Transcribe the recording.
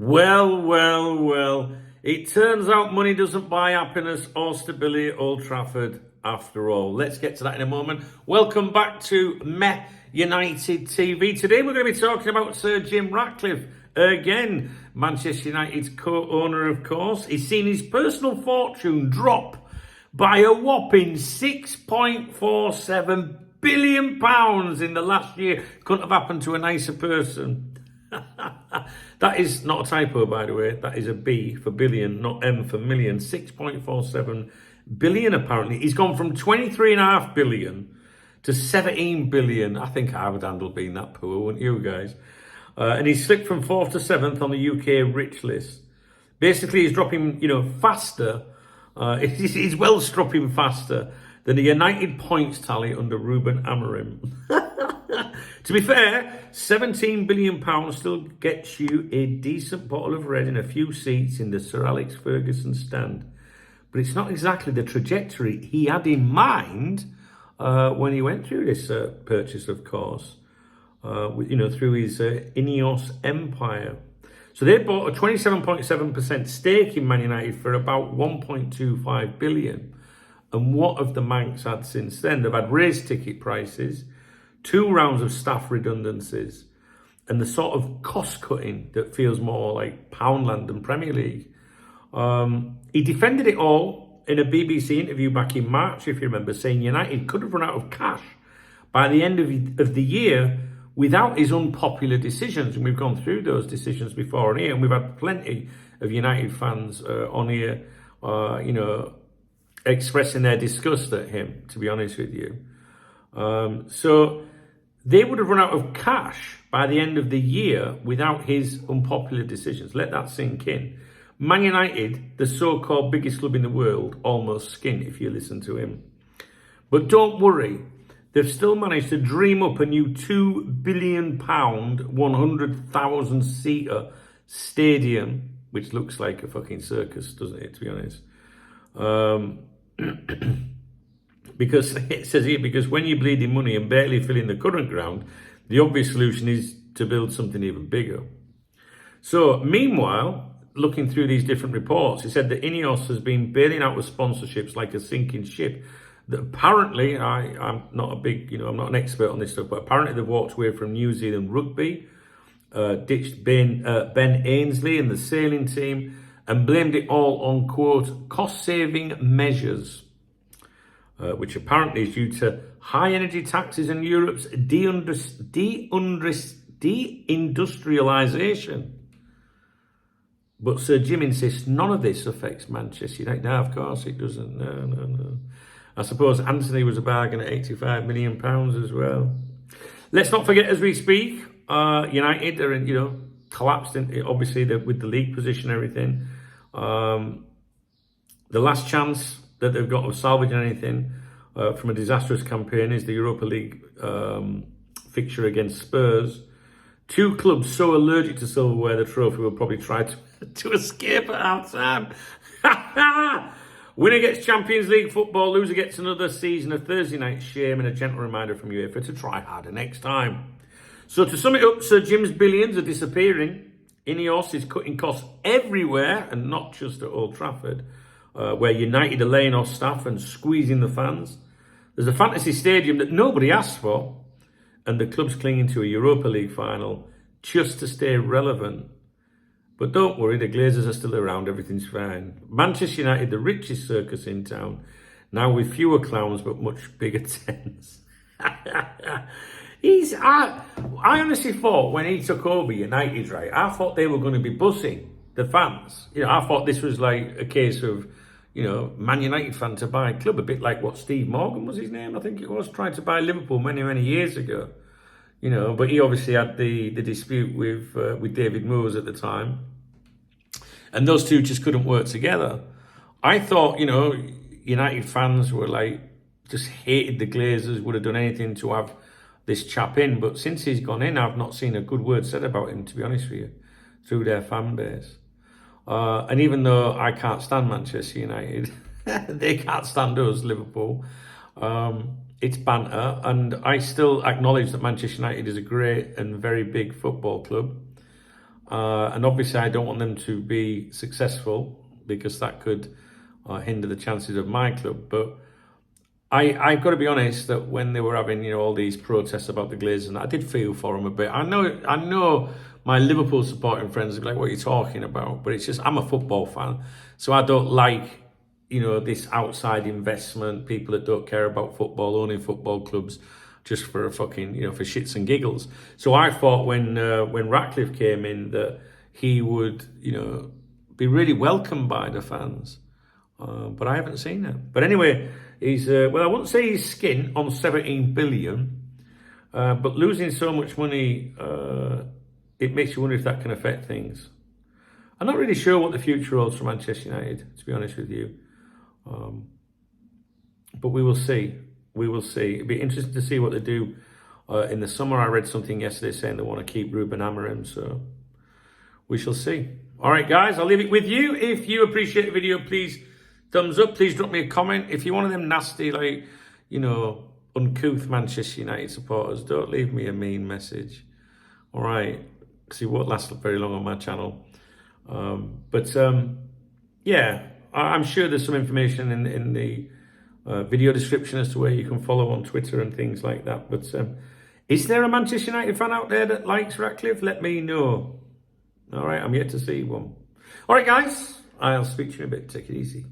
Well. It turns out money doesn't buy happiness or stability at Old Trafford after all. Let's get to that in a moment. Welcome back to Meh United TV. Today we're going to be talking about Sir Jim Ratcliffe. Again, Manchester United's co-owner, of course. He's seen his personal fortune drop by a whopping £6.47 billion in the last year. Couldn't have happened to a nicer person. That is not a typo, by the way. That is a B for billion, not M for million. 6.47 billion, apparently. He's gone from 23.5 billion to 17 billion. I think I would handle being that poor, wouldn't you guys? And he's slipped from 4th to 7th on the UK rich list. Basically, he's dropping, faster. He's well dropping faster than the United points tally under Ruben Amorim. To be fair, £17 billion still gets you a decent bottle of red and a few seats in the Sir Alex Ferguson stand. But it's not exactly the trajectory he had in mind when he went through this purchase, of course, through his Ineos empire. So they bought a 27.7% stake in Man United for about 1.25 billion. And what have the Mancs had since then? They've had raised ticket prices, 2 rounds of staff redundancies, and the sort of cost cutting that feels more like Poundland than Premier League. He defended it all in a BBC interview back in March, if you remember, saying United could have run out of cash by the end of the year without his unpopular decisions. And we've gone through those decisions before on here, and we've had plenty of United fans on here, expressing their disgust at him, to be honest with you. So they would have run out of cash by the end of the year without his unpopular decisions. Let that sink in. Man United, the so-called biggest club in the world, almost skint if you listen to him. But don't worry, they've still managed to dream up a new £2 billion, 100,000-seater stadium, which looks like a fucking circus, doesn't it, to be honest? Because it says here, because when you're bleeding money and barely filling the current ground, the obvious solution is to build something even bigger. So, meanwhile, looking through these different reports, it said that Ineos has been bailing out with sponsorships like a sinking ship. That apparently, I'm not a big, I'm not an expert on this stuff, but apparently they've walked away from New Zealand rugby, ditched Ben Ainsley and the sailing team, and blamed it all on, quote, cost-saving measures, which apparently is due to high energy taxes and Europe's deindustrialisation. But Sir Jim insists none of this affects Manchester United. No, of course it doesn't. No. I suppose Anthony was a bargain at £85 million as well. Let's not forget, as we speak, United are collapsed, obviously, with the league position and everything. The last chance that they've got of salvaging anything from a disastrous campaign is the Europa League fixture against Spurs. 2 clubs so allergic to silverware the trophy will probably try to escape at half time. Winner gets Champions League football, loser gets another season of Thursday night shame, and a gentle reminder from UEFA to try harder next time. So to sum it up, Sir Jim's billions are disappearing. Ineos is cutting costs everywhere, and not just at Old Trafford, where United are laying off staff and squeezing the fans. There's a fantasy stadium that nobody asked for, and the club's clinging to a Europa League final just to stay relevant. But don't worry, the Glazers are still around, everything's fine. Manchester United, the richest circus in town, now with fewer clowns but much bigger tents. I honestly thought when he took over United, right, I thought they were going to be bussing the fans. I thought this was like a case of, Man United fan to buy a club, a bit like what Steve Morgan was his name, I think it was, tried to buy Liverpool many years ago. But he obviously had the dispute with David Moyes at the time. And those two just couldn't work together. I thought, United fans were just hated the Glazers, would have done anything to have this chap in. But since he's gone in, I've not seen a good word said about him, to be honest with you, through their fan base. And even though I can't stand Manchester United, they can't stand us, Liverpool. It's banter, and I still acknowledge that Manchester United is a great and very big football club. And obviously I don't want them to be successful because that could hinder the chances of my club. But I've got to be honest that when they were having, all these protests about the Glazers, I did feel for them a bit. I know my Liverpool supporting friends are like, what are you talking about? But it's just, I'm a football fan. So I don't like, this outside investment, people that don't care about football, owning football clubs just for a fucking, for shits and giggles. So I thought when Ratcliffe came in that he would, be really welcomed by the fans. But I haven't seen it. But anyway, he's, I wouldn't say he's skint on 17 billion, but losing so much money, it makes you wonder if that can affect things. I'm not really sure what the future holds for Manchester United, to be honest with you. But we will see. We will see. It'd be interesting to see what they do in the summer. I read something yesterday saying they want to keep Ruben Amorim, so we shall see. All right, guys, I'll leave it with you. If you appreciate the video, please thumbs up. Please drop me a comment. If you're one of them nasty, uncouth Manchester United supporters, don't leave me a mean message. All right, because it won't last very long on my channel. Yeah, I'm sure there's some information in the video description as to where you can follow on Twitter and things like that. But is there a Manchester United fan out there that likes Ratcliffe? Let me know. All right, I'm yet to see one. All right, guys, I'll speak to you in a bit. Take it easy.